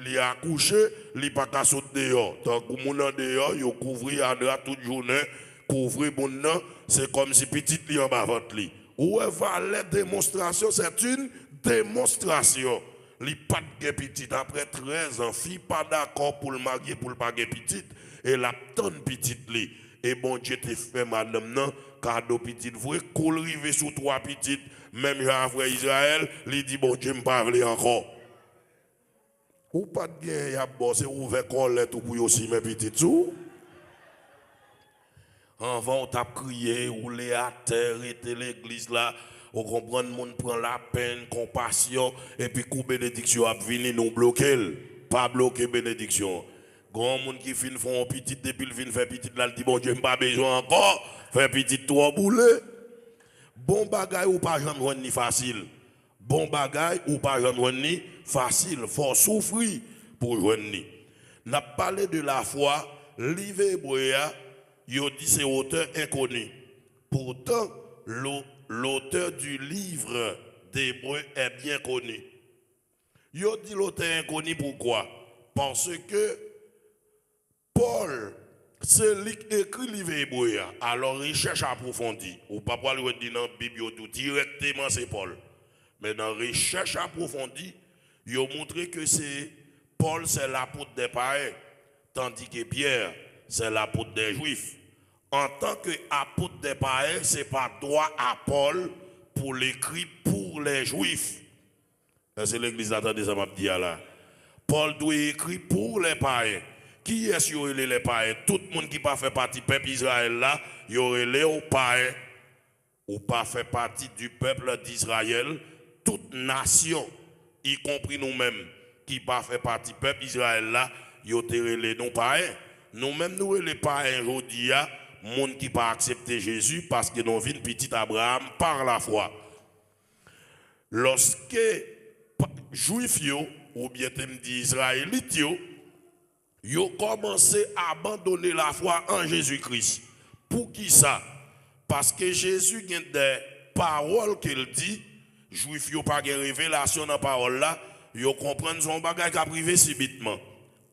li accouché, li pas qu'à sauter dehors. Donc moun en dehors, yo couvri à droite toute journée, couvri moun nan, c'est comme si petit li en bas ventre li. Ou valet démonstration, c'est une démonstration. Li pas de petit après 13 ans, fille pas d'accord pour le marier pour le pas petit et la tonne petite li. Et bon Dieu te fait madame nan cadeau petit vrai coule rive sous 3 petites même après Israël, li dit bon Dieu m'pas vle encore. Ou pas de bien y a bossé ouvert colette pour aussi mes petites sous. Avant on t'a crié ou les à terre était l'église là. On comprend le monde prend la peine, compassion et puis coup bénédiction a venir nous bloquer, pas bloquer bénédiction. Grand monde qui fin font petit depuis le fin fait petit là il dit bon Dieu pas besoin encore, fait petit trois boulets. Bon bagay ou pas jamais ni facile. Bon bagay ou pas jamais ni facile, faut souffrir pour joindre ni. N'a parlé de la foi, livre hébreu, yo dit c'est auteur inconnu. Pourtant l'auteur du livre d'Hébreu est bien connu. Yo dit l'auteur inconnu pourquoi? Parce que Paul, c'est lui qui écrit le livre hébreu. Alors recherche approfondie. Ou pas pour le dire dans la Bible tout directement c'est Paul. Mais dans la recherche approfondie, il a montré que c'est Paul c'est l'apôtre des païens, tandis que Pierre c'est l'apôtre des Juifs. En tant qu'apôtre des païens, ce n'est pas droit à Paul pour l'écrire pour les Juifs. C'est l'église attendez ça m'a dit là. Paul doit écrire pour les païens. Qui est-ce qui aurait les païens? Tout le monde qui pas fait partie du peuple Israël là, il aurait les païens ou pas fait partie du peuple d'Israël. Toute nation, y compris nous-mêmes, qui pas fait partie du peuple Israël là, il aurait les non païens. Nous-mêmes nous les païens aujourd'hui, monde qui pas accepté Jésus parce que nous vîmes petit Abraham par la foi. Lorsque Juifs ou bien me dit Israélites ils ont commencé à abandonner la foi en Jésus-Christ. Pour qui ça? Parce que Jésus a des paroles qu'il dit, Juifs n'ont pas de révélation dans la parole là, ils comprennent son bagage qui a privé subitement.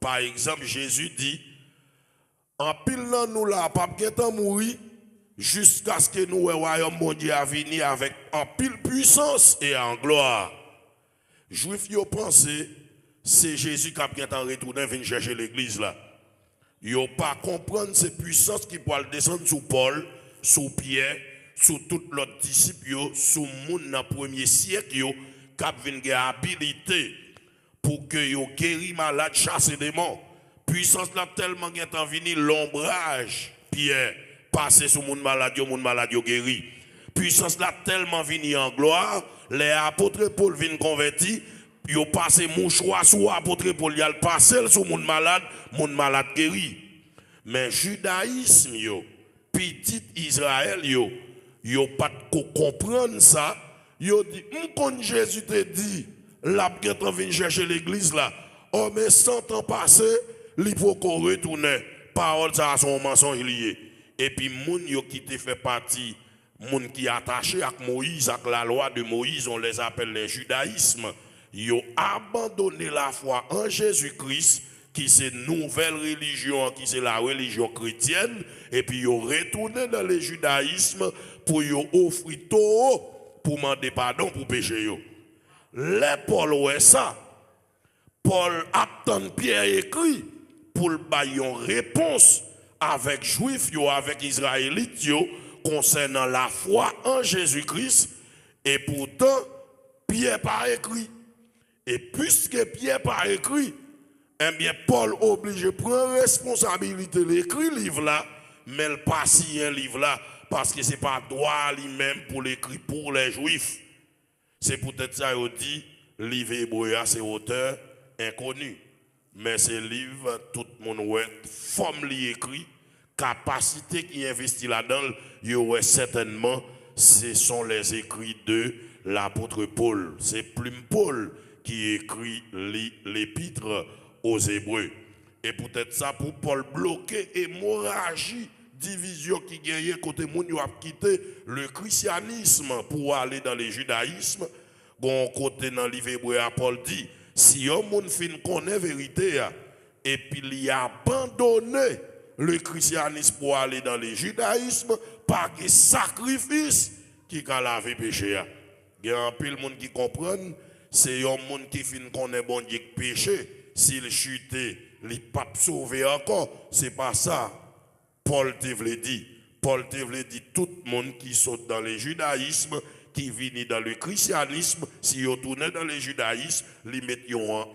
Par exemple, Jésus dit, en pile nous là, pas de mourir, jusqu'à ce que nous, le royaume mondial à venir avec en pile puissance et en gloire. Juifs ont pensé, c'est Jésus qui a bien retourné venir chercher l'église là. Ils n'ont pas comprendre ces puissances qui peuvent descendre sous Paul, sous Pierre, sous tous l'autre disciples, sous monde dans le premier siècle, qui ont une habilité pour que yo guéri malade, chasser des démons. Puissance là tellement qui est en venu l'ombrage, Pierre, passer sur monde malade yo guéri. Puissance là tellement venu en gloire, les apôtres Paul viennent convertis. Yo passé mouchoir sous apôtre Paul, y a passé sur monde malade guéri. Mais judaïsme petit Israël yo pas comprendre ça. Yo dit quand Jésus te dit la peut venir chercher l'église là. Oh mais 100 ans passé, il faut qu'on retourne. Parole ça son mensonge lié. Et puis moun yo qui te fait partie moun qui attaché avec Moïse avec la loi de Moïse, on les appelle les judaïsmes. Ils ont abandonné la foi en Jésus-Christ, qui c'est une nouvelle religion, qui c'est la religion chrétienne, et puis ils ont retourné dans le judaïsme pour y offrir tout, pour demander pardon pour péché. Les Paul ouais ça. Paul attend Pierre écrit pour le bailler une réponse avec Juifs, avec Israélites concernant la foi en Jésus-Christ, et pourtant Pierre pas écrit. Et puisque Pierre pas écrit, eh bien Paul obligé de prendre responsabilité d'écrire livre là, mais le pas si un livre là, parce que ce n'est pas droit lui-même pour l'écrire pour les Juifs. C'est peut-être ça qu'il dit, livre hébreu, c'est auteur inconnu. Mais c'est livre, tout le monde ouais, forme li écrit, capacité qui investit là-dedans, il y aurait certainement, ce sont les écrits de l'apôtre Paul. C'est plume Paul qui écrit l'épître aux Hébreux. Et peut-être ça pour Paul bloquer hémorragie, division qui gagne côté moun yo a quitté le christianisme pour aller dans le judaïsme. Bon côté dans le livre hébreu Paul dit Si un monde fin connaît vérité, et puis il a abandonné le christianisme pour aller dans le judaïsme, par des sacrifices qui a lavé péché. Il y a un peu de monde qui comprennent, c'est un monde qui fin connaît bon Dieu péché. S'il chute, il pas sauvé encore. C'est pas ça. Paul te vle dit. Paul te vle dit tout le monde qui saute dans le judaïsme, qui vient dans le christianisme, si ils tournent dans le judaïsme, ils mettent un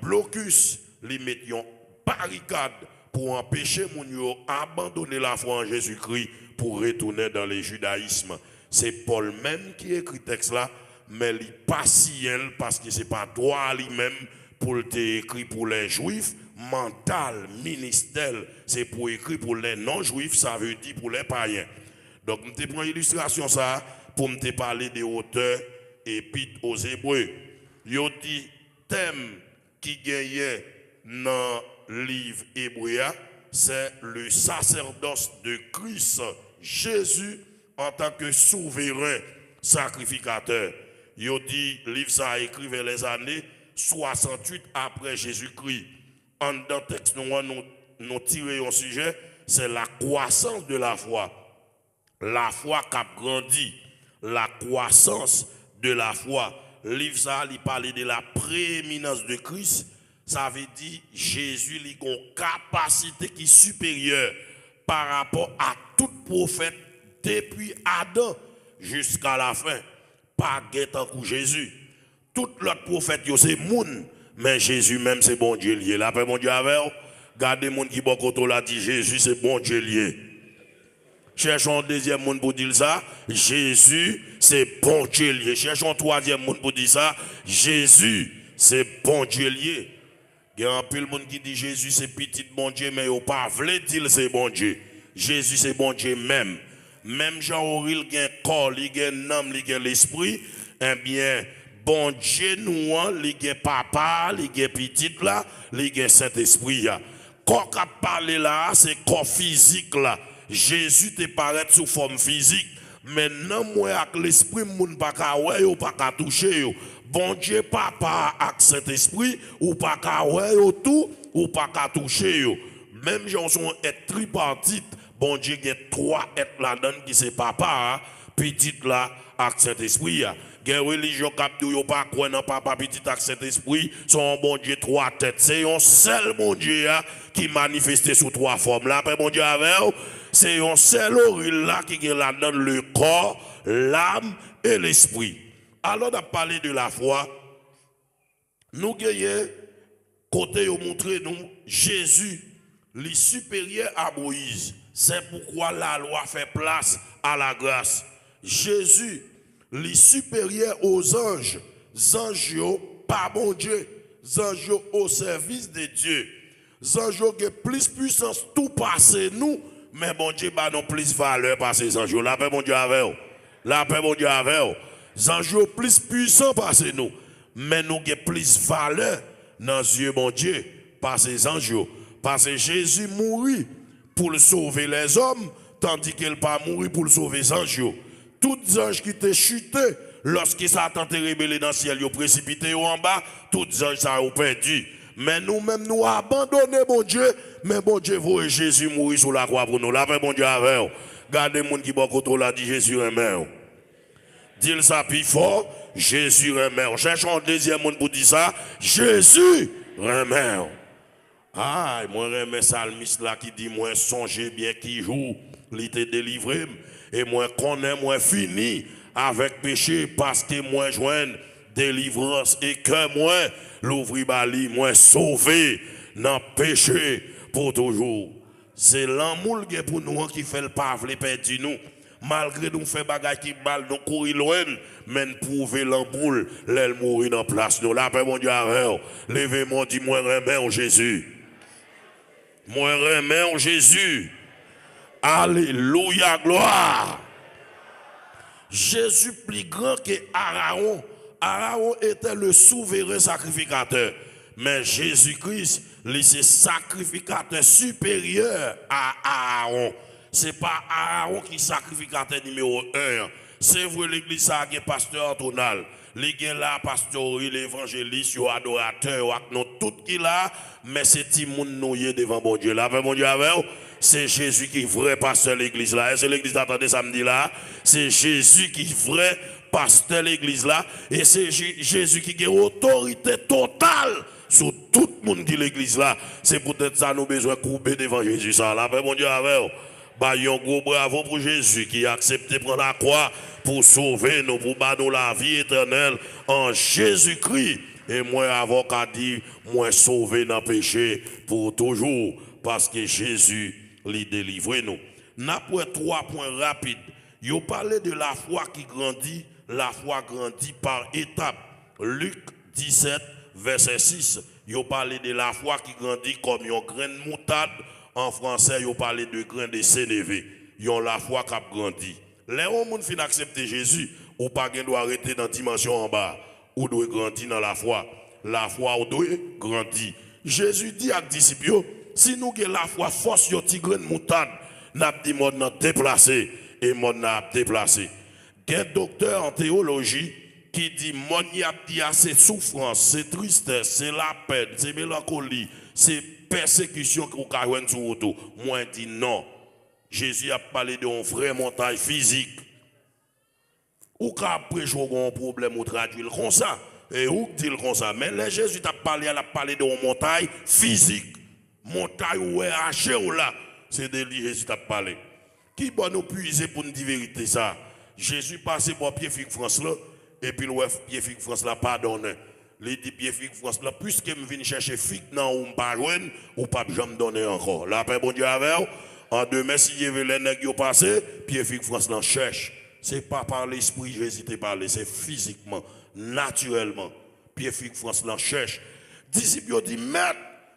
blocus, ils mettent une barricade pour empêcher les gens d'abandonner la foi en Jésus-Christ pour retourner dans le judaïsme. C'est Paul même qui écrit ce texte là, mais il n'est pas si parce que ce n'est pas droit lui-même pour écrit pour les juifs, mental, ministère, c'est pour écrire pour les non-juifs, ça veut dire pour les païens. Donc, je prends l'illustration ça pour me parler des auteurs et puis aux Hébreux. Il y a dit thème qui gagnait dans le livre Hébreu, c'est le sacerdoce de Christ Jésus en tant que souverain sacrificateur. Il a dit, le livre ça a écrit vers les années 68 après Jésus-Christ. En dans le texte, nous tirons un sujet, c'est la croissance de la foi. La foi qui a grandi, la croissance de la foi. Le livre ça, il parle de la prééminence de Christ. Ça veut dire Jésus a une capacité qui est supérieure par rapport à tout prophète depuis Adam jusqu'à la fin. Pas guettant que Jésus. Tout l'autre prophète, c'est moun, mais Jésus même c'est bon Dieu lié. La paix bon Dieu avec vous. Gardez moun qui bon côté là dit Jésus c'est bon Dieu lié. Cherchons un deuxième monde pour dire ça. Jésus c'est bon Dieu lié. Cherchons un troisième monde pour dire ça. Jésus c'est bon Dieu lié. Il y a un peu de monde qui dit Jésus c'est petit bon Dieu, mais il n'a pas voulu dire c'est bon Dieu. Jésus c'est bon Dieu même. Même Jean-Auril il a un corps, il a un âme, il a l'esprit. Eh bien, bon Dieu nous, il a un papa, il a un petit là, il a un Saint-Esprit. Corps qui a parlé là, c'est corps physique là. Jésus te paraît sous forme physique. Mais non, moi, avec l'esprit, moun pas ka ouais, ou pas ka toucher yo. Bon Dieu, papa, avec Saint-Esprit, ou pas ka ouais, ou tout, ou pas ka toucher yo. Même gens sont être tripartite. Bon Dieu, il y a trois êtres là-dedans qui c'est papa, petit là, avec Saint-Esprit. Il y a une religion qui n'a pas quoi dans papa, petit avec Saint-Esprit, son bon Dieu, trois têtes. C'est un seul bon Dieu qui manifeste sous trois formes. Là, après bon Dieu avec c'est un seul oril là qui est là-dedans le corps, l'âme et l'esprit. Alors, on a parlé de la foi. Nous gagnons, côté où montrer nous, Jésus, le supérieur à Moïse. C'est pourquoi la loi fait place à la grâce. Jésus, le supérieur aux anges. Anges, pas bon Dieu. Anges au service de Dieu. Anges ont plus puissance tout passer nous. Mais bon Dieu, bah non plus valeur par ces anges. La paix, bon Dieu, avec vous. La paix, bon Dieu, avec vous. Les anges plus puissants par ces nous. Mais nous avons plus valeur dans les yeux, bon Dieu, par ces anges. Parce que Jésus mourit pour sauver les hommes, tandis qu'il n'a pas mouru pour sauver les anges. Tous les anges qui étaient chutés, lorsque Satan était rebellé dans le ciel, ils ont précipité en bas, tous les anges ont perdu. Mais nous-mêmes, nous abandonnons, mon Dieu. Mais bon Dieu, vous Jésus mourir sur la croix pour nous. La paix, bon Dieu, avec vous. Gardez les gens qui sont côté là, dit Jésus remet. Dis ça plus fort, Jésus remet. Cherchons un deuxième monde pour dire ça. Jésus remet. Ah, moi, remets salmiste là qui dit, moi, songez bien qui joue, il te délivré. Et moi, connais, moi, fini avec péché parce que moi, joins délivrance et que moi, l'ouvrir bali, moi sauvé dans le péché pour toujours. C'est l'amour pour nous qui fait le pavle perdu nous. Malgré nous faire bagaille qui mal, nous courir loin, mais nous prouver l'amour, l'elle mourir dans place. Nous la paix mon Dieu avec. Levez-moi, dis-moi remets en Jésus. Moi remets en Jésus. Alléluia, gloire. Jésus plus grand que Aaron. Aaron était le souverain sacrificateur. Mais Jésus-Christ, c'est sacrificateur supérieur à Aaron. Ce n'est pas Aaron qui est sacrificateur numéro 1. C'est vrai l'église a un pasteur Antonal. Les gens là, pasteur, l'évangéliste, les adorateurs, nous tout qui là, mais c'est tout le monde noué devant bon Dieu. Là, bon Dieu avec vous, c'est Jésus qui est vrai pasteur de l'église là. Et c'est l'église d'attendez samedi là. C'est Jésus qui est vrai pasteur de l'église là. Et c'est Jésus qui a autorité totale sur tout le monde qui est l'église là. C'est peut-être ça nous besoin de couper devant Jésus ça. Là, bon Dieu avec vous. Bah, un gros bravo pour Jésus qui a accepté de prendre la croix pour sauver nous, pour nous la vie éternelle en Jésus-Christ. Et moi, avocat dit, moi sauvé dans le péché pour toujours, parce que Jésus lui délivre nous. N'a pas 3 points rapides. Il parlé de la foi qui grandit, la foi grandit par étapes. Luc 17, verset 6. Il parlé de la foi qui grandit comme un grain de moutarde. En français, il parle de grain de sénévé. Ils ont la foi qui a grandi. Les gens qui accepter Jésus, ou pas doit arrêter dans la dimension en bas. Ou doit grandir dans la foi. La foi ou doit grandir. Jésus dit à les disciples, si nous avons la foi force, un petit grain de moutarde, nous avons dit que nous déplacé et nous avons déplacé. Il y a un docteur en théologie qui dit que c'est souffrance, c'est tristesse, c'est la peine, c'est mélancolie, c'est persécution qu'on a eu sur auto. Moi, je dis non. Jésus a parlé d'une vraie montagne physique. Ou qu'après, je un problème, ou traduire comme ça. Et ou dit comme ça. Mais là, Jésus a parlé d'une montagne physique. Montagne où est haché ou là. C'est de lui Jésus a parlé. Qui va nous puiser pour nous dire vérité ça? Jésus passait par Pierre-Figue France là. Et puis, le Pierre-Figue France là, pardonne. Les dit Pierre-Figue France là, puisque je viens chercher figue dans ou pas joindre, ou pas jamais donner encore. La paix, bon Dieu, avec vous. En demain, si il y avait les nègres qui passé, Pierre-Figue France là cherche. Ce n'est pas par l'esprit Jésus qui parle, c'est physiquement, naturellement. Pierre-Figue France là cherche. Disciples dit,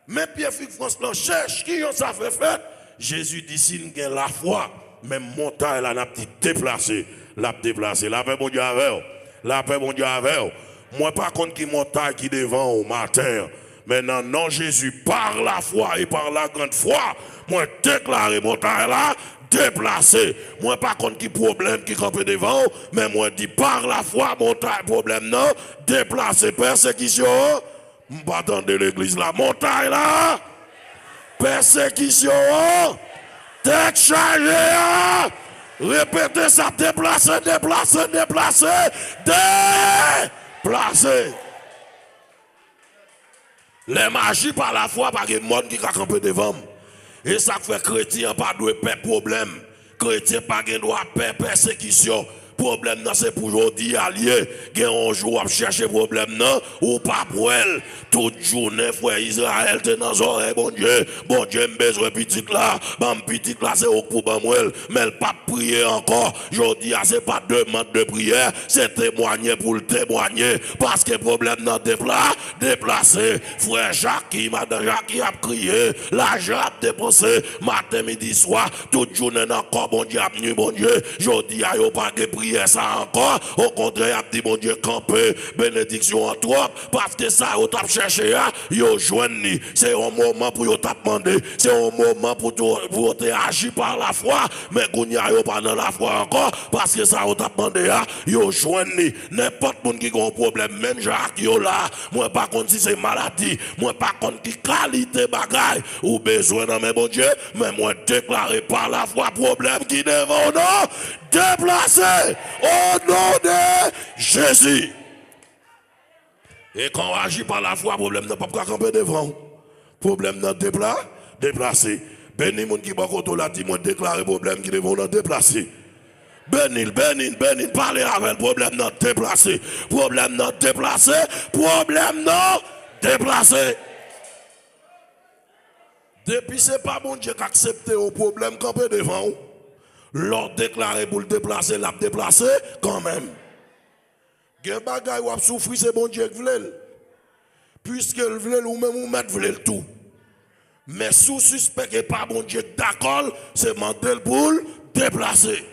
mais Pierre-Figue France là cherche. Qui ont ça fait? Jésus dit, si nous avons la foi, même montagne là, n'a pas déplacé. La déplacé. La paix, bon Dieu, avec vous. La paix, bon Dieu, avec vous. Moi, par contre, qui montagne qui devant au matin. Maintenant, non, Jésus, par la foi et par la grande foi, moi, déclaré montagne là, déplacé. Moi, par contre, qui problème qui campe devant, mais moi, dit par la foi, montagne, problème non, déplacé, persécution. Je pas attendre l'église là, montagne là, persécution, tête chargée. Répétez ça, déplacé, déplacé, déplacé, déplacé. Les magies par la foi, par le monde qui a campé devant. Et ça fait chrétien pas de problème. Chrétien pas de droit persécution. Problème non c'est pour aujourd'hui allié. Un jour à chercher problème non ou pas pour elle. Toute journée frère Israël te dans oreille bon Dieu besoin petite là, bam petite là c'est pour bamwel, mais elle pas prier encore. Jodi a c'est pas demande de prière, c'est témoigner pour le témoigner parce que problème non déplacé. Frère Jacques, madame Jacques a crié, l'argent a dépensé matin midi soir, toute journée encore bon Dieu, jodi a yo pas de prière ça encore, au contraire, dit mon Dieu, camper, bénédiction en toi, parce que ça, vous t'as cherché, vous joignez, c'est un moment pour vous demander, c'est un moment pour agir par la foi, mais vous n'avez pas dans la foi encore, parce que ça, vous t'as demandé, vous joignez, n'importe qui a un problème, même Jacques, là, moi, par contre, si c'est maladie, moi, par contre, qui qualité bagaille, ou besoin dans mes bon Dieu, mais moi, déclaré par la foi, problème qui devant nous, déplacé au nom de Jésus. Et quand on agit par la foi, problème n'a pas camper devant. Problème n'a déplacé. Béni moun qui va côté là dit moi déclarer problème qui devant nous déplacer. Béni, parlez avec le problème n'a déplacé. Problème n'a déplacé. Problème n'a déplacé. Depuis c'est pas bon Dieu qui accepte au problème camper devant. L'ordre déclaré pour le déplacer, l'a déplacé quand même. Gen bagay ou a souffrir, c'est bon Dieu qui veut. Puisque le veut ou même ou mettre veut tout. Mais sous suspect que pas bon Dieu d'accord, c'est mandel pour le déplacer.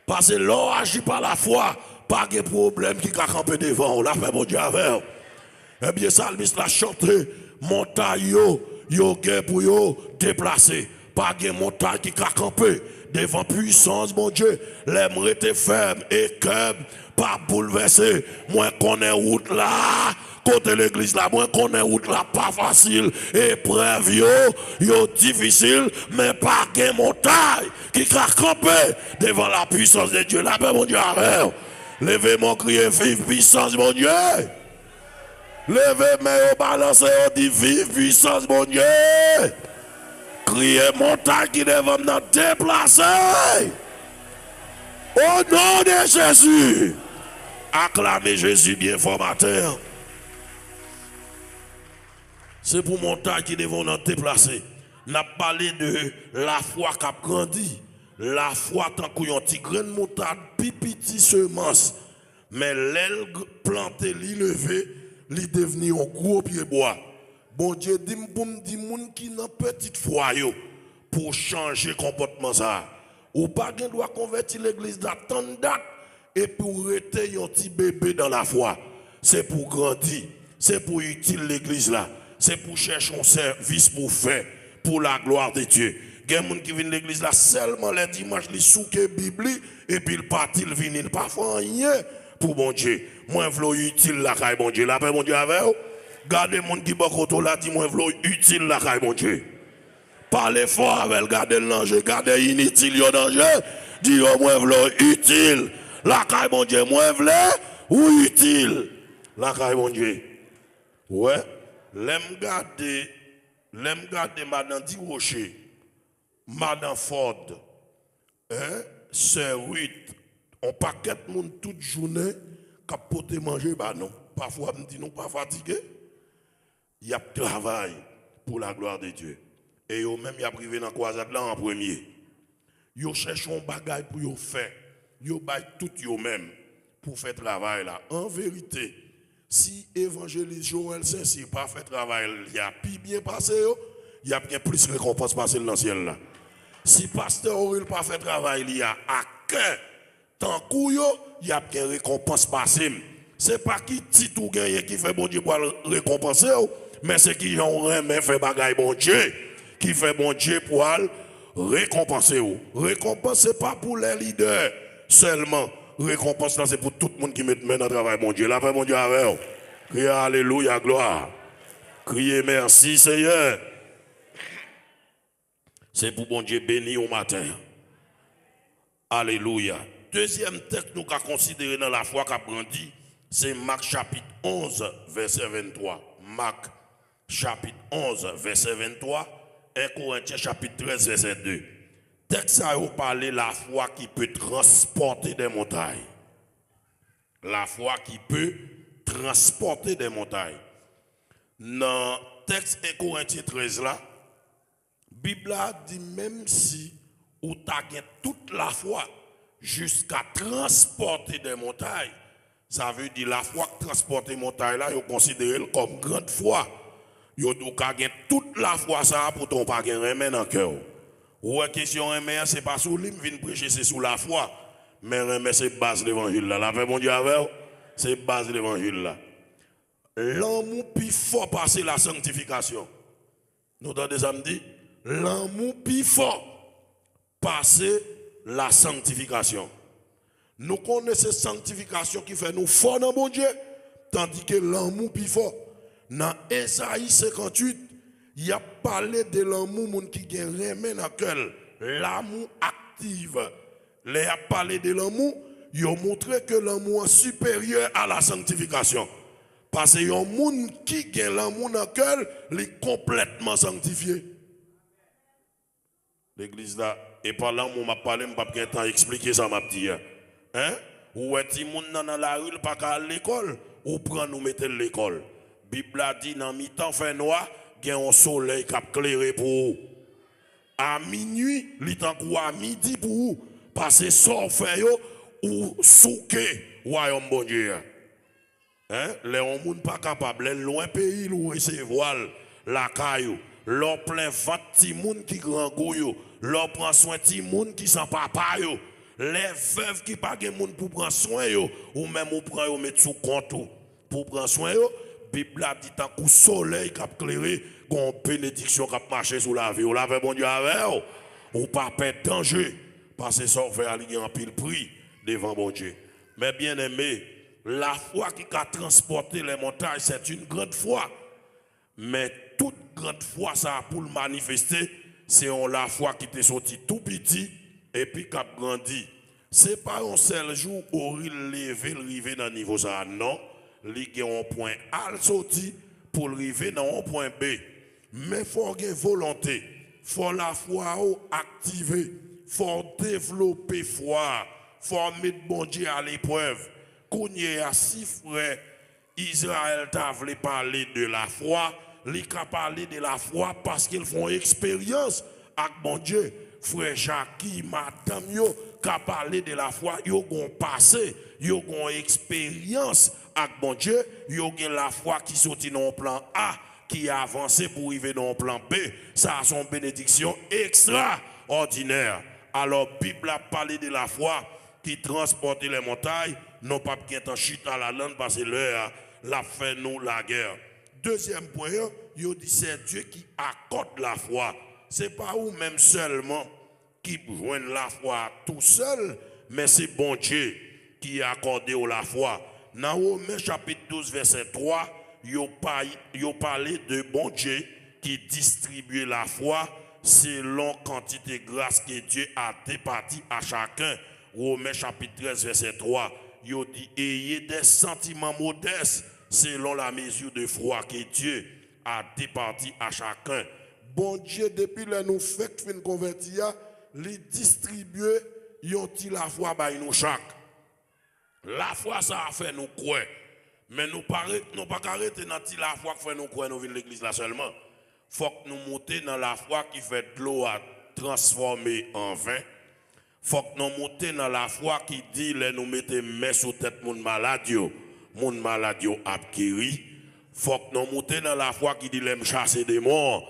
Parce que l'on agit par la foi, pas de problème qui a campé devant, on l'a fait bon Dieu avec. Eh bien, Salmis l'a chanté, montagne yo gen pour yo déplacer. Pas de montagne qui a campé devant puissance, mon Dieu, l'aimerait être ferme et cœur pas bouleversé. Moi, connais route là, côté l'église là, moi, connais route là, pas facile, épreuve, yo difficile, mais pas de montagne qui a campé devant la puissance de Dieu. La paix, mon Dieu, avec. Levez mon crier, vive puissance, mon Dieu. Levez mes balancez, dit vive puissance, mon Dieu. Criez montagne qui devant nous déplacer. Au nom de Jésus. Acclamez Jésus bien formateur. C'est pour montagne qui devant nous déplacer. Nous avons parlé de la foi qui a grandi. La foi tant qu'on a un petit grain de moutarde, petit semence. Mais l'aile plantée, l'élevée, il devenu un gros pied bois. Bon Dieu dit pour me dire moun qui n'a petite foi yo pour changer comportement ça. Ou pas gen doit convertir l'église d'attendre date et pour rester un petit bébé dans la foi. C'est pour grandir, c'est pour utile l'église là, c'est pour chercher un service pour faire pour la gloire de Dieu. Il y a des gens qui viennent à l'église là seulement les dimanches, ils souquent la Bible et puis ils partent, ils viennent, ils ne font rien pour bon Dieu. Moi, je veux utile la caille, bon Dieu. La paix, bon Dieu, avec vous. Gardez les gens qui sont là, dit moi, je veux utile la caille, bon Dieu. Parlez fort avec, gardez le danger, gardez inutile le danger. Dis moi, je veux utile la caille, bon Dieu. Moi, je veux ou utile la caille, bon Dieu. Ouais, l'aime garder Madame Di Rocher, Madame Ford, Sir Ruth, on paquet de monde toute journée qui a manger, bah non. Parfois, me dit non, pas fatigué. Il y a travail pour la gloire de Dieu. Et eux même, ils ont privé dans la croisade là en premier. Ils cherchent un bagage pour y faire. Ils baillent tout eux-mêmes pour faire travail là. En vérité, si évangéliste Joël Saint-Cyr pas fait travail, il y a plus bien passé, il y a bien plus de récompense passé dans le ciel là. Si pasteur Aurel pas fait travail, il y a à cœur, tant qu'il y a bien récompense passée. C'est pas qui petit ou gagné qui fait bon Dieu pour récompenser, mais c'est qui ont remis fait bagaille bon Dieu, qui fait bon Dieu pour récompenser. Récompense c'est pas pour les leaders seulement. Récompense c'est pour tout le monde qui met main dans le travail bon Dieu. La paix mon Dieu avec vous. Criez alléluia, gloire. Criez merci Seigneur. C'est pour bon Dieu béni au matin. Alléluia. Deuxième texte nous avons considéré dans la foi qu'a grandi, c'est Marc chapitre 11, verset 23. Marc chapitre 11, verset 23. 1 Corinthiens chapitre 13, verset 2. Texte ça vous parler de la foi qui peut transporter des montagnes. La foi qui peut transporter des montagnes. Dans le texte 1 Corinthiens 13 là, la Bible dit même si vous avez toute la foi jusqu'à transporter des montagnes, ça veut dire la foi qui transporte des montagnes là, vous considérez comme grande foi. Vous avez toute la foi ça pour ton pas remède dans le cœur. Ou la question remède c'est pas sous l'hymne vient prêcher c'est sous la foi, mais remède c'est base de l'évangile là. La paix mon Dieu avec c'est base de l'évangile là. L'amour plus fort passer la sanctification. Nous entendez ça me dit l'amour plus fort passer la sanctification. Nous connaissons cette sanctification qui fait nous forts dans mon Dieu, tandis que l'amour plus fort. Dans Ésaïe 58, il y a parlé de l'amour qui gagne remède dans cœur, l'amour active. Il a parlé de l'amour, il a montré que l'amour est supérieur à la sanctification. Parce que y a un monde qui gagne l'amour dans cœur, il est complètement sanctifié. L'église là, et par là, on m'a parlé, je ne vais pas expliquer ça, ma petite. Hein? Ou est-ce que dans la rue, pas à l'école, ou prend nous mettre l'école. La Bible a dit, dans mi-temps, fait noir, il y a un soleil qui a éclairé pour vous. À minuit, il est à midi pour vous. Parce que ça fait ou souquer, royaume bon Dieu. Hein? Les gens ne sont pas capables, les loin pays, où recevoir la caillou. Leur plein 20 petits moun qui grand goyo, leur prend soin de moun qui sont papa yo, les veuves qui pas de moun pour prendre soin yo, ou même ou prend yo mettre sous compte pour prendre soin yo. Bible a dit tant coup soleil qui a éclairé, gon bénédiction qui a marché sous la vie. Ou la bon Dieu avec ou pas perdre danger parce que ça fait aller en pile prix devant mon Dieu. Mais bien aimé, la foi qui a transporté les montagnes, c'est une grande foi. Mais toute grande foi, ça pour le manifester, c'est la foi qui t'est sorti tout petit et puis qui a grandi. C'est pas un seul jour où il levé, arrivé dans le niveau ça, non. Il y a un point A sorti pour arriver dans un point B. Mais il faut avoir volonté, il faut la foi activer, il faut développer foi, il faut mettre bon Dieu à l'épreuve. Quand il y a 6 frères, Israël t'a voulu parler de la foi, ils ont parlé de la foi parce qu'ils font expérience avec bon Dieu. Frère Jacques, madame, yo, qui a parlé de la foi, yo ont passé, yo ont expérience avec bon Dieu, yo ont la foi qui sortit dans le plan A, qui a avancé pour arriver dans le plan B. Ça a son bénédiction extraordinaire. Alors, la Bible a parlé de la foi qui transportait les montagnes, non pas qui est en chute à la lande parce que l'heure l'a fait nous la guerre. Deuxième point, il dit c'est Dieu qui accorde la foi. Ce n'est pas vous même seulement qui joignent la foi tout seul, mais c'est bon Dieu qui a accordé la foi. Dans Romains chapitre 12, verset 3, il parlé de bon Dieu qui distribue la foi selon quantité de grâce que Dieu a départi à chacun. Romains chapitre 13, verset 3, il dit ayez des sentiments modestes selon la mesure de foi que Dieu a départi à chacun. Bon Dieu, depuis que nous fait une convertir, les distribuer, ils la foi by nous chaque. La foi, ça a fait nous croire. Mais nous pas arrêter dans la foi qui fait nous croire, nous venons de l'église là seulement. Il faut que nous montions dans la foi qui fait de l'eau à transformer en vin. Il faut que nous montions dans la foi qui dit, nous mettons main sur tête mon maladie a guéri. Il faut que nous montions dans la foi qui dit, les chasser des morts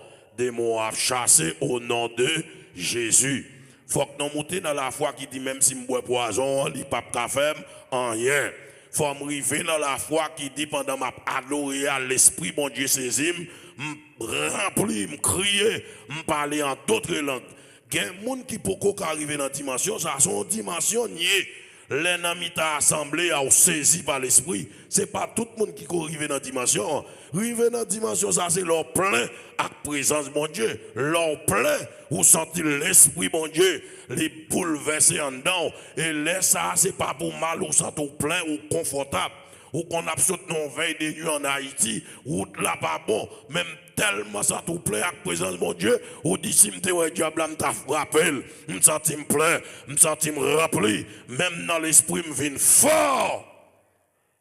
à chasser au nom de Jésus. Il faut que nous montions dans la foi qui dit, même si je bois poison, il n'y a pas de café, rien. Il faut me arriver dans la foi qui dit, pendant ma adorer à l'esprit, mon Dieu saisit, me remplir, me crier, me parler en d'autres langues. Il y a des gens qui peuvent arriver dans la dimension, ça sont dimension niée. L'ennemi t'a assemblé à saisi par l'esprit. Ce n'est pas tout le monde qui peut arriver dans la dimension. Arriver dans la dimension, ça c'est leur plein à présence de mon Dieu. Leur plein, vous sentez l'esprit mon Dieu, les bouleverser en dedans. Et là, ça c'est pas pour mal, ou sentez plein ou confortable. Ou qu'on a absolument veille de nuit en Haïti, ou là pas bon, même tellement ça tout plein à présence de mon Dieu, ou dit si m'te diable m'a frappé, me senti plein, me senti rempli, même dans l'esprit me vient fort.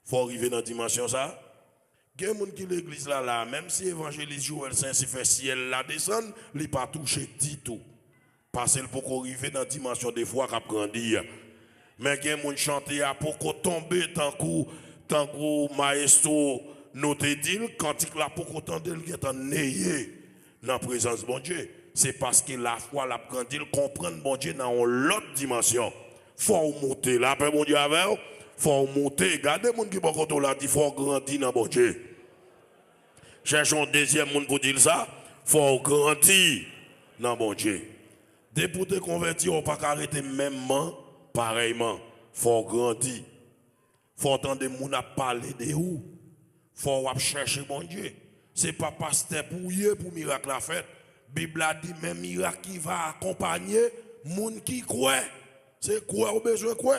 Faut arriver dans la dimension ça. Il y a des gens qui l'église là, même si l'évangéliste Joël Saint-Si fait ciel la descend, il pas touché du tout. Parce qu'il peut arriver dans la dimension des fois qu'a grandir. Mais il y a des gens qui chantent à pour tomber tant que maestro nous te dit quand il a pour autant de lui est en ayé dans la présence de bon Dieu, c'est parce que la foi l'a grandi, il comprend bon Dieu dans l'autre dimension. Faut monter là, après mon Dieu avec, faut monter. Regardez les gens qui sont côté là, il faut grandir dans bon Dieu. Cherchons un deuxième monde pour dire ça, faut grandir dans bon Dieu. Dès pour te convertir, on ne peut pas arrêter mêmement, pareillement, faut grandir. Faut entendre des gens parler de où. Faut chercher mon Dieu. C'est pas pasteur pour miracle la fête. La Bible a dit même miracle qui va accompagner les gens qui croient. C'est quoi au besoin quoi.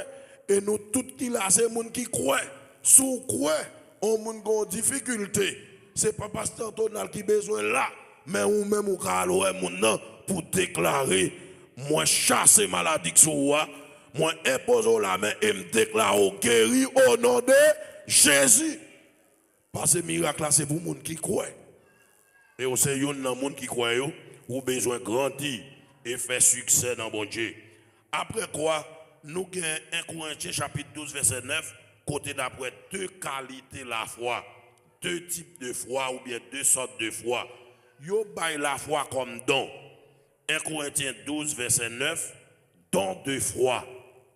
Et nous tous qui là c'est les gens qui croient. Sous quoi on a des difficultés. C'est pas pasteur Tonal qui besoin là, mais ou même ou ka aller moun pour déclarer moi chasser maladie sur moi. Moi impose la main et me déclare guéri au nom de Jésus. Parce que le miracle là c'est pour les gens qui croient. Et au c'est yon nan moun qui croient ou besoin grandir et faire succès dans bon Dieu. Après quoi, nous avons 1 Corinthiens chapitre 12 verset 9 côté d'après deux qualités la foi, deux types de foi ou bien deux sortes de foi. Yo bail la foi comme don. 1 Corinthiens 12 verset 9 don de foi.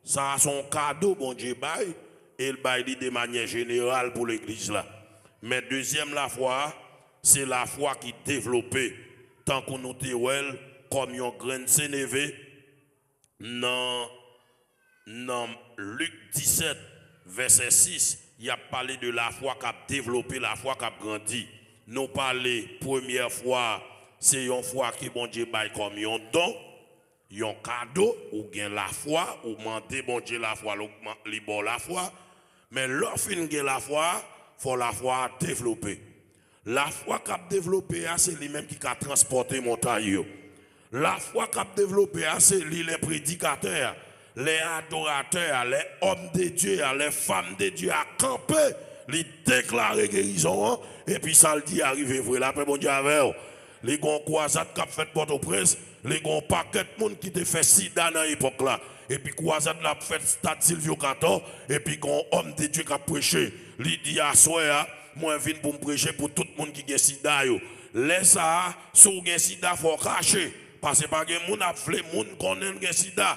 Ça a son cadeau, bon Dieu bail, et il bail de manière générale pour l'église là. Mais deuxième la foi, c'est la foi qui développée tant qu'on nous comme un grain de sénévé Dans Luc 17, verset 6, il a parlé de la foi qui a développé, la foi qui a grandi. Nous parlons, première fois, c'est une foi qui bon Dieu baille comme un don, un cadeau, ou bien la foi, ou demander bon Dieu la foi, li bon la foi. Mais lorsqu'il y a la foi, il faut la foi développer. La foi qui a développé, c'est lui-même qui a transporté montagne. La foi qui a développé, c'est lui les prédicateurs, les adorateurs, les hommes de Dieu, les femmes de Dieu à camper, les déclarer guérison, et puis ça le dit arriver vrai. La paix, bon Dieu, avec les grands croisades qui ont fait Port-au-Prince, les grands paquets de monde qui ont fait sida dans l'époque là. Et puis croisade l'a fait Stade Silvio Cato, et puis grand homme de Dieu qui a prêché, il dit à soi, moi je viens pour me prêcher pour tout le monde qui a sida. Laisse ça, si vous avez sida, il faut cacher. Parce que pas que moun a vle moun konnen gen sida.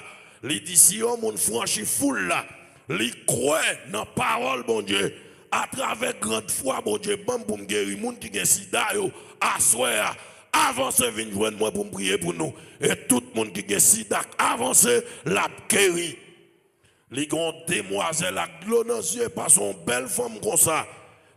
Li dit si yon moun franchi foule là, li croit dans parole bon Dieu à travers grande foi bon Dieu bon pour me guérir moun qui gen sida yo assoya avance vinn joindre moi pour me prier pour nous et tout monde qui gen sida avance la guéri. Li gon demoiselle à glou dans yeux pas son belle femme comme ça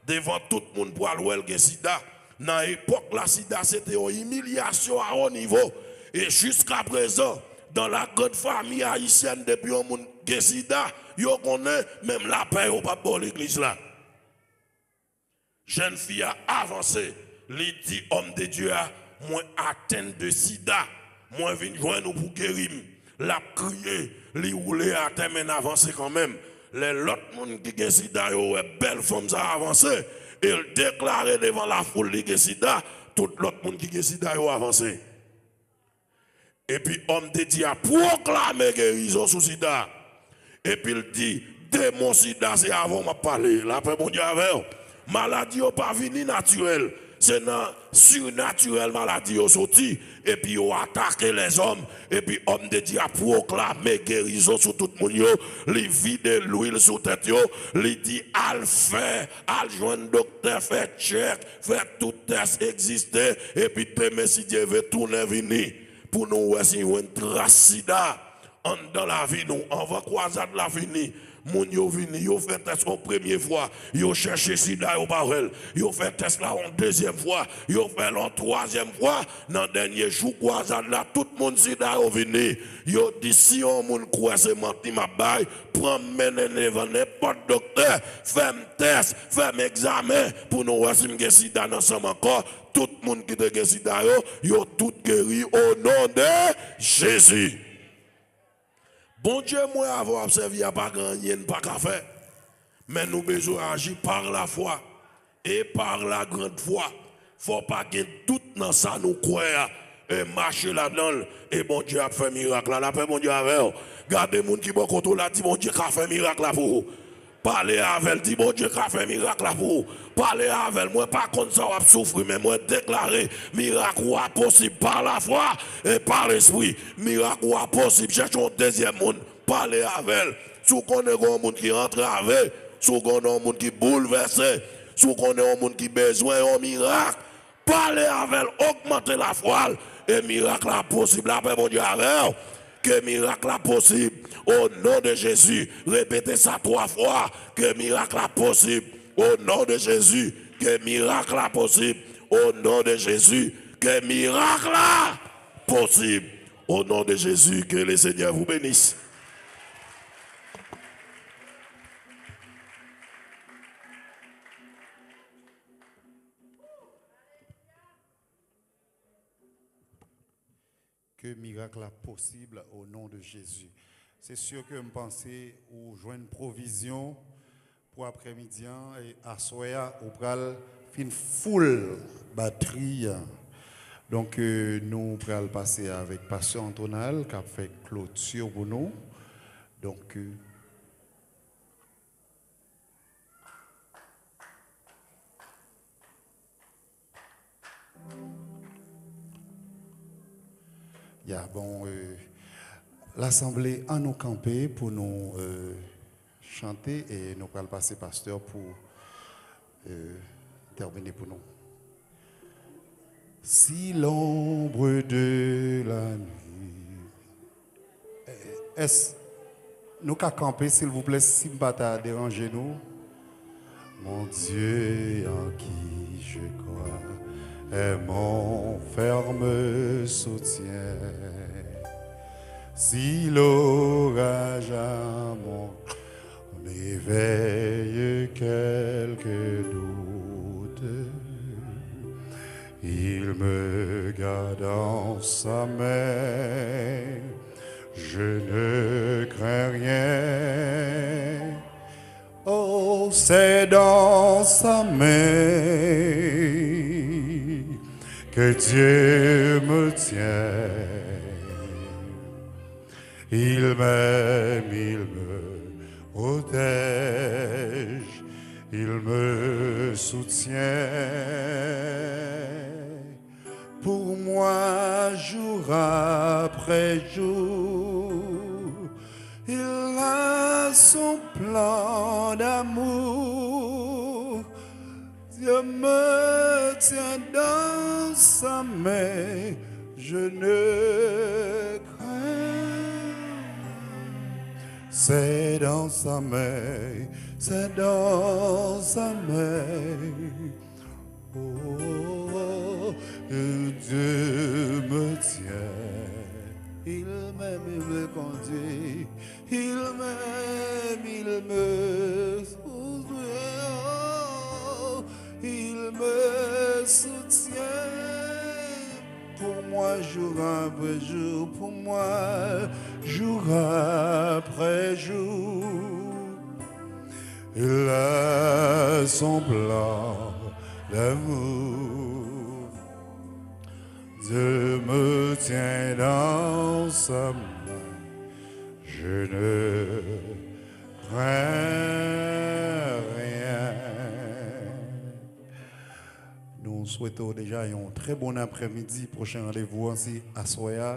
devant tout le monde pour aller gen sida. Dans l'époque la sida c'était une humiliation à haut niveau. Et jusqu'à présent, dans la grande famille haïtienne, depuis un monde qui sida, yo connaît même la paix au pas pour l'église là. Jeune fille a avancé, lui dit homme de Dieu a moins atteint de sida, moins vinn joindre pour guérir. La crié, lui roulé à terre mais avancé quand même. Les autres monde qui ont sida yo belle femme a avancé et il déclaré devant la foule qui ont sida, tout l'autre monde qui ont sida yo avancé. Et puis, homme de Dieu a proclamé guérison sous sida. Et puis, il dit, démon sida, c'est avant de parler. La paix, mon Dieu, avec. Maladie n'est pas venue naturelle. C'est une surnaturelle maladie qui sorti. Et puis, il a attaqué les hommes. Et puis, homme de Dieu a proclamé guérison sur tout le monde. Il vide l'huile sur tête. Il dit, al fait, al joindre docteur, fait check, fait tout test exister. Et puis, demain, si Dieu veut tourner, venir. Pour nous, si nous avons une trace sida dans la vie, nous, on va croiser la vie. Moun yo vini, yo fait test en première fois, yo cherché sida au barrel, yo fait test là en deuxième fois, yo fait en troisième fois, dans le dernier jour croisade là, tout le monde sida au vini. Yo dit si on moun croit c'est menti ma baille, prends mener devant n'importe docteur, fais un test, fais un examen pour nous voir si m'gen sida ensemble encore. Tout le monde qui te sida yo tout guéri au nom de Jésus. Bon Dieu, moi, avoir observé, il n'y a pas grand chose, pas qu'à faire. Mais nous besoin agir par la foi et par la grande foi. Il ne faut pas que tout dans ça nous croire et marcher là-dedans. Et bon Dieu a fait miracle. La paix, bon Dieu, avec vous. Gardez les gens qui sont contre là, dit bon Dieu a fait miracle là pour vous. Parlez avec, dit bon Dieu a fait miracle là pour vous. Parlez avec, moi, pas contre ça, on va souffrir, mais moi, déclarer miracle possible par la foi et par l'esprit. Miracle possible. Cherchons un deuxième monde. Parlez avec. Si vous connaissez un monde qui rentre avec, si vous connaissez un monde qui bouleverse, si vous connaissez un monde qui a besoin d'un miracle, parlez avec, augmentez la foi et miracle possible. La paix, mon Dieu, avec. Que miracle possible. Au nom de Jésus, répétez ça 3 fois. Que miracle possible. Au nom de Jésus, que miracle possible. Au nom de Jésus, que miracle possible. Au nom de Jésus, que le Seigneur vous bénisse. Que miracle possible au nom de Jésus. C'est sûr que je pense ou joindre provision pour après-midi et à soya ou pral fin full batterie. Donc nous pral passer avec Pasteur Antonal qui a fait clôture pour nous. Donc l'assemblée en nous camper pour nous chanter et nous allons passer pasteur pour terminer pour nous. Si l'ombre de la nuit est-ce nous qu'à camper, s'il vous plaît, si vous ne dérangez nous. Mon Dieu en qui je crois est mon ferme soutien. Si l'orage à mon m'éveille quelques doutes, il me garde en sa main, je ne crains rien. Oh, c'est dans sa main que Dieu me tient. Il m'aime, il me protège, il me soutient. Pour moi, jour après jour, il a son plan d'amour. Dieu me tient dans sa main, je ne crains. C'est dans sa main, c'est dans sa main. Oh, Dieu me tient. Il m'aime, il me conduit. Il m'aime, il me soutient. Il me soutient. Pour moi, jour après jour. Pour moi, jour après jour. Il a son plan d'amour. Dieu me tient dans sa main, je ne crains rien. Nous souhaitons déjà un très bon après-midi. Prochain rendez-vous ainsi à Soya,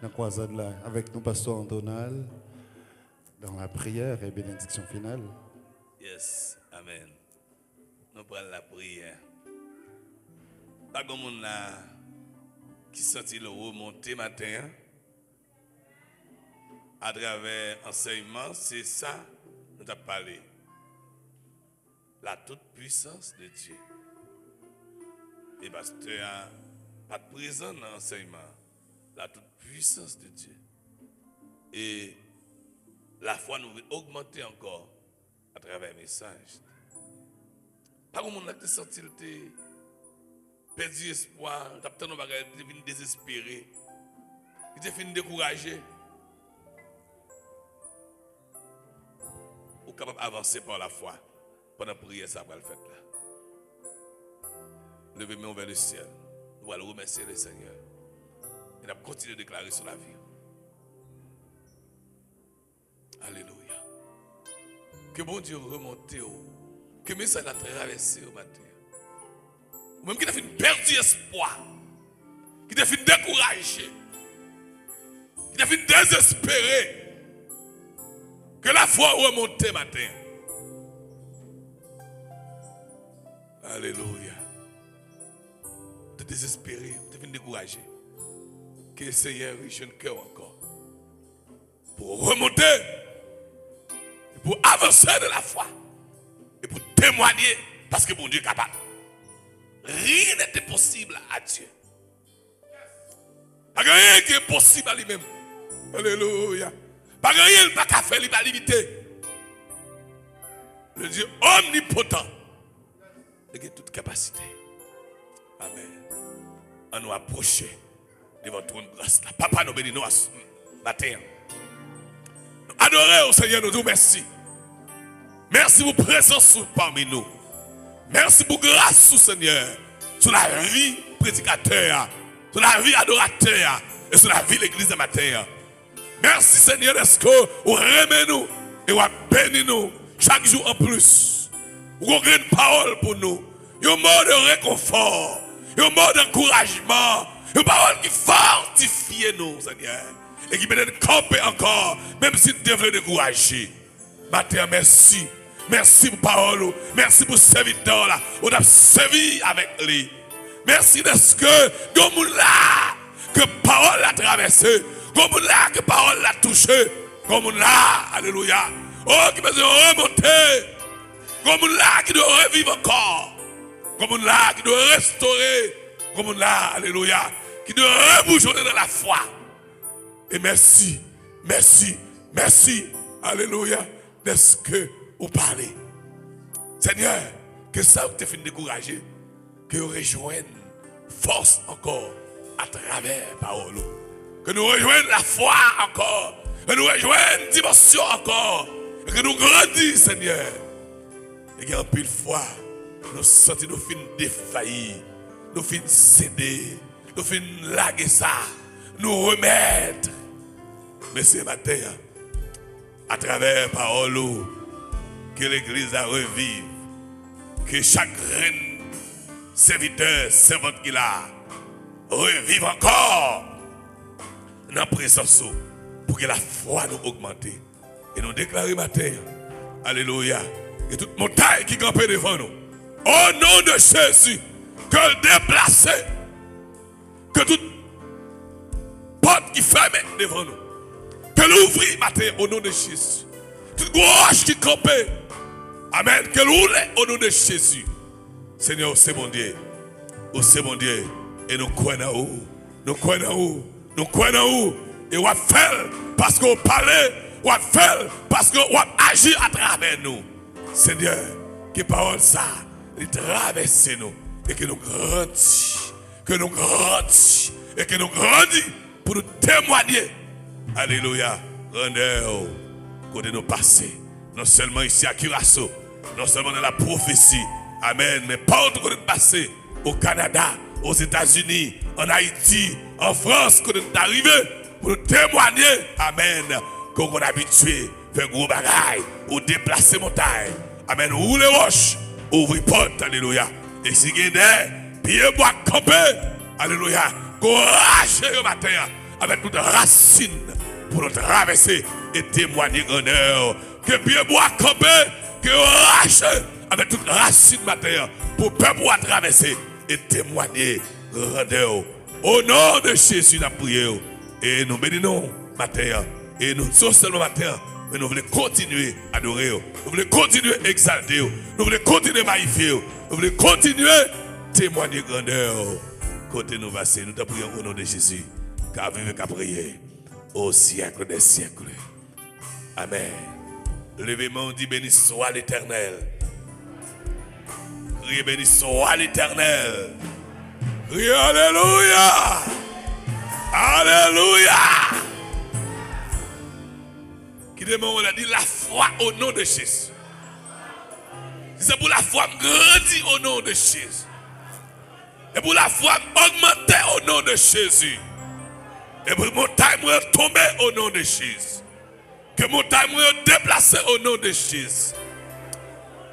dans la croisade là, avec nous, Pasteur Antonal, dans la prière et bénédiction finale. Yes, amen. Nous prenons la prière. Pas comme on a qui sentit le remonter matin à travers l'enseignement, c'est ça nous avons parlé. La toute puissance de Dieu. Et parce que tu n'as pas de présent dans l'enseignement, la toute puissance de Dieu. Et la foi nous veut augmenter encore à travers le message. Pas comme on a senti perdu espoir, tu as devenu désespéré, tu as fini découragé. Ou capable d'avancer par la foi pendant la prière, ça va le faire là. Levez-moi vers le ciel. Nous allons remercier le Seigneur. Et nous allons continuer de déclarer sur la vie. Alléluia. Que bon Dieu remonte, que le message a traversé au matin. Ou même qui a fait perdre espoir, qui a fait décourager, qui a fait désespérer. Que la foi remonte matin. Alléluia. De désespérer, de venir décourager. Que le Seigneur riche un cœur encore. Pour remonter. Pour avancer de la foi. Et pour témoigner. Parce que bon Dieu est capable. Rien n'était possible à Dieu. Rien qui est possible à lui-même. Alléluia. Pas rien pas qu'à faire, il va limiter. Le Dieu omnipotent. Il a toute capacité. Amen. On nous approcher de votre trône de grâce. Papa nous bénit nous matin. Nous adorons au Seigneur, nous disons merci. Merci pour votre présence parmi nous. Merci pour grâce au Seigneur. Sur la vie prédicateur, sur la vie adorateur et sur la vie de l'église de matin. Merci Seigneur, est-ce que vous remet nous et vous bénissez nous chaque jour en plus. Vous avez une parole pour nous. Un mot de réconfort, un mot d'encouragement, une parole qui fortifie nous, Seigneur. Et qui peut nous camper encore, même si nous devons décourager. Matin, merci. Merci pour parole. Merci pour serviteur là. On a servi avec lui. Merci de ce que là, que parole l'a traversé. Comme là que parole l'a touché, Comme là, alléluia. Oh, qui besoin de remonter. Comme là, qui doit revivre encore. Comme là, qui doit restaurer. Comme là, alléluia. Qui doit rebouchonner dans la foi. Et merci, merci, merci, alléluia, de ce que vous parlez. Seigneur, que ça vous te fait décourager, que vous rejoignez force encore à travers la parole. Que nous rejoignons la foi encore, que nous rejoignons une dimension encore, et que nous grandissons, Seigneur. Et qu'il y a un pile fois, nous sentons nous finissons défaillir, nous finissons céder, nous finissons laguer ça, nous remettre. Mais ce matin, à travers la parole, que l'Église a revive, que chaque reine, serviteur, servante qu'il a, revive encore dans la présence pour que la foi nous augmente. Et nous déclarons matin, alléluia, et toute montagne qui campe devant nous, au nom de Jésus, que le déplacer, que toute porte qui ferme devant nous, que l'ouvrir matin au nom de Jésus. Toute gauche qui campe, amen, que l'ouvre au nom de Jésus. Seigneur, c'est mon Dieu, oh c'est mon Dieu, et nous croyons en vous, nous croyons en vous, nous croyons en vous, et on va faire parce qu'on parle, on va faire parce qu'on va agir à travers nous. Seigneur, que parole ça, il traverse nous, et que nous grandissons, et que nous grandissons pour nous témoigner. Alléluia, rendez-vous, côté nos passés, non seulement ici à Curaçao, non seulement dans la prophétie, amen, mais partout côté nous passé, au Canada, aux États-Unis, en Haïti, en France, quand nous sommes arrivés, pour nous témoigner, amen, qu'on est habitué à faire gros bagailles, ou déplacer montagne, amen, ou les roches, ouvrir porte, alléluia, et si vous avez des pieds bois campés, alléluia, courage le matin, avec toute racine, pour nous traverser et témoigner grandeur, que pieds bois campés, que courage avec toute racine matin, pour peuple à traverser et témoigner grandeur. Au nom de Jésus, nous prions. Et nous bénissons matin. Et nous sommes seulement matin. Mais nous voulons continuer à adorer. Nous voulons continuer à exalter. Nous voulons continuer à magnifier. Nous voulons continuer à témoigner grandeur. Côté nous passer, nous te prions au nom de Jésus. Car vivre qu'à prier au siècle des siècles. Amen. Levez-moi, on dit béni soit l'Éternel. Criez béni soit l'Éternel. Criez Alléluia. Alléluia. Qui demande, on a dit la foi au nom de Jésus. C'est pour la foi grandir au nom de Jésus. Et pour la foi augmenter au nom de Jésus. Et pour montagne tomber au nom de Jésus. Que montagne déplacer au nom de Jésus.